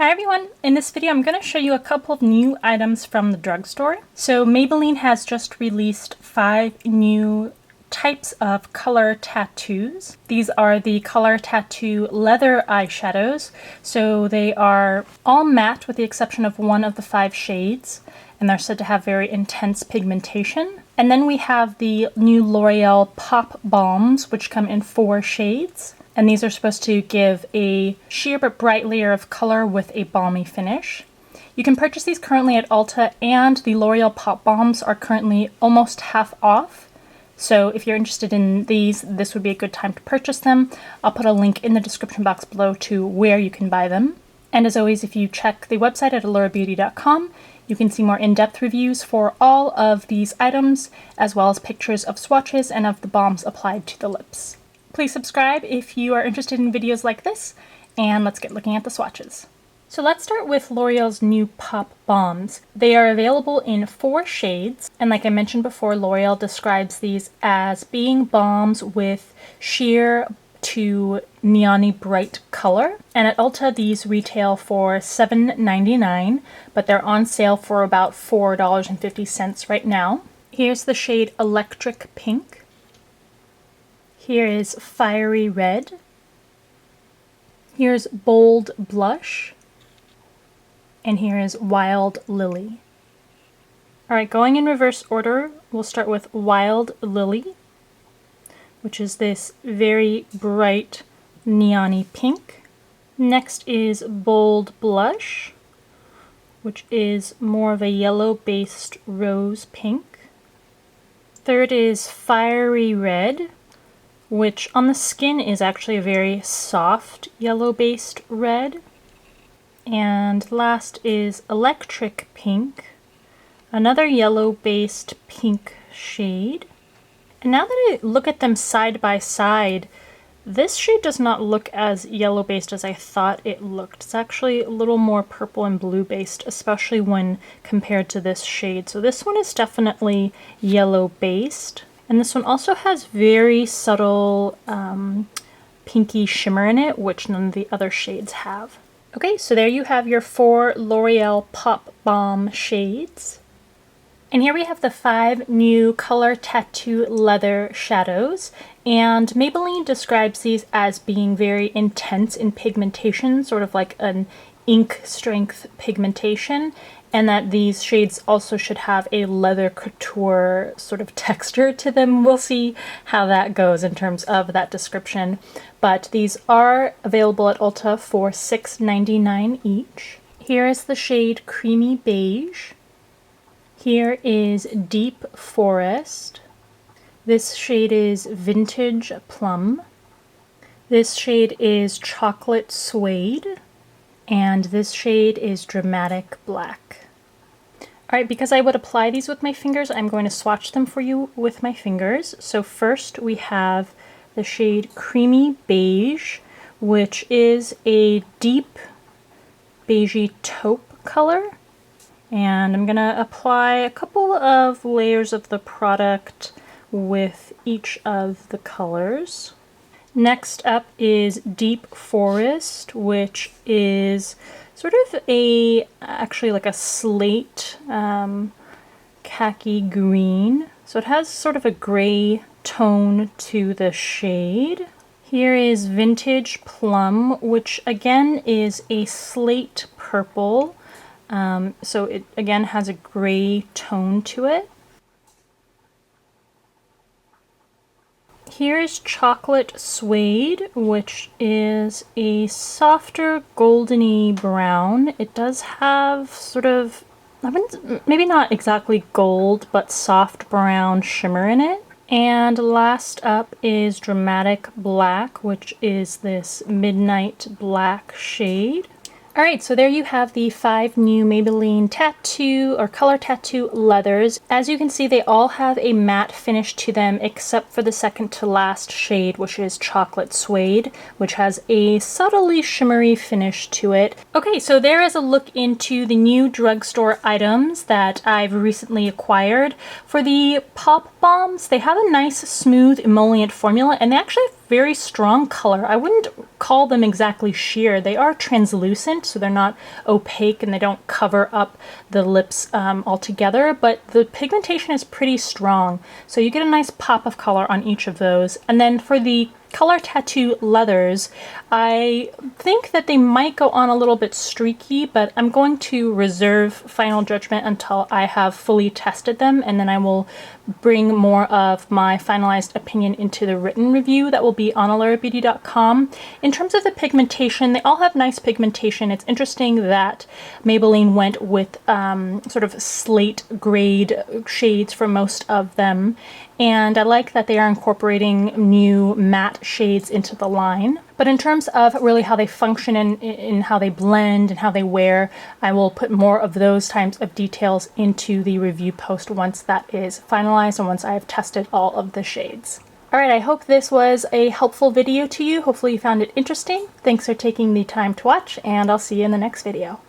Hi everyone! In this video I'm going to show you a couple of new items from the drugstore. So Maybelline has just released 5 new types of color tattoos. These are the color tattoo leather eyeshadows. So they are all matte with the exception of one of the 5 shades, and they're said to have very intense pigmentation. And then we have the new L'Oreal Pop Balms, which come in 4 shades. And these are supposed to give a sheer but bright layer of color with a balmy finish. You can purchase these currently at Ulta, and the L'Oreal Pop Balms are currently almost half off. So if you're interested in these, this would be a good time to purchase them. I'll put a link in the description box below to where you can buy them. And as always, if you check the website at allurabeauty.com, you can see more in-depth reviews for all of these items, as well as pictures of swatches and of the balms applied to the lips. Please subscribe if you are interested in videos like this, and let's get looking at the swatches. So let's start with L'Oreal's new Pop Balms. They are available in 4 shades, and like I mentioned before, L'Oreal describes these as being balms with sheer to neon-y bright color. And at Ulta, these retail for $7.99, but they're on sale for about $4.50 right now. Here's the shade Electric Pink. Here is Fiery Red. Here's Bold Blush. And here is Wild Lily. Alright, going in reverse order, we'll start with Wild Lily, which is this very bright neon-y pink. Next is Bold Blush, which is more of a yellow-based rose pink. Third is Fiery Red, which on the skin is actually a very soft yellow-based red. And last is Electric Pink, another yellow-based pink shade. And now that I look at them side by side, this shade does not look as yellow-based as I thought it looked. It's actually a little more purple and blue-based, especially when compared to this shade. So this one is definitely yellow-based. And this one also has very subtle pinky shimmer in it, which none of the other shades have. Okay, so there you have your 4 L'Oreal Pop Balm shades. And here we have the 5 new color tattoo leather shadows. And Maybelline describes these as being very intense in pigmentation, sort of like an ink strength pigmentation. And that these shades also should have a leather couture sort of texture to them. We'll see how that goes in terms of that description. But these are available at Ulta for $6.99 each. Here is the shade Creamy Beige. Here is Deep Forest. This shade is Vintage Plum. This shade is Chocolate Suede. And this shade is Dramatic Black. Alright, because I would apply these with my fingers, I'm going to swatch them for you with my fingers. So first we have the shade Creamy Beige, which is a deep beigey taupe color. And I'm going to apply a couple of layers of the product with each of the colors. Next up is Deep Forest, which is sort of actually like a slate khaki green. So it has sort of a gray tone to the shade. Here is Vintage Plum, which again is a slate purple. So it again has a gray tone to it. Here is Chocolate Suede, which is a softer goldeny brown. It does have sort of, maybe not exactly gold, but soft brown shimmer in it. And last up is Dramatic Black, which is this midnight black shade. Alright, so there you have the 5 new Maybelline tattoo or color tattoo leathers. As you can see, they all have a matte finish to them except for the second to last shade, which is Chocolate Suede, which has a subtly shimmery finish to it. Okay, so there is a look into the new drugstore items that I've recently acquired. For the Pop Balms, they have a nice smooth emollient formula, and they actually very strong color. I wouldn't call them exactly sheer. They are translucent, so they're not opaque and they don't cover up the lips altogether, but the pigmentation is pretty strong. So you get a nice pop of color on each of those. And then for the Color Tattoo leathers, I think that they might go on a little bit streaky, but I'm going to reserve final judgment until I have fully tested them, and then I will bring more of my finalized opinion into the written review that will be on allurabeauty.com. In terms of the pigmentation, they all have nice pigmentation. It's interesting that Maybelline went with sort of slate grade shades for most of them, and I like that they are incorporating new matte shades into the line. But in terms of really how they function and in how they blend and how they wear, I will put more of those types of details into the review post once that is finalized and once I have tested all of the shades. Alright, I hope this was a helpful video to you. Hopefully you found it interesting. Thanks for taking the time to watch, and I'll see you in the next video.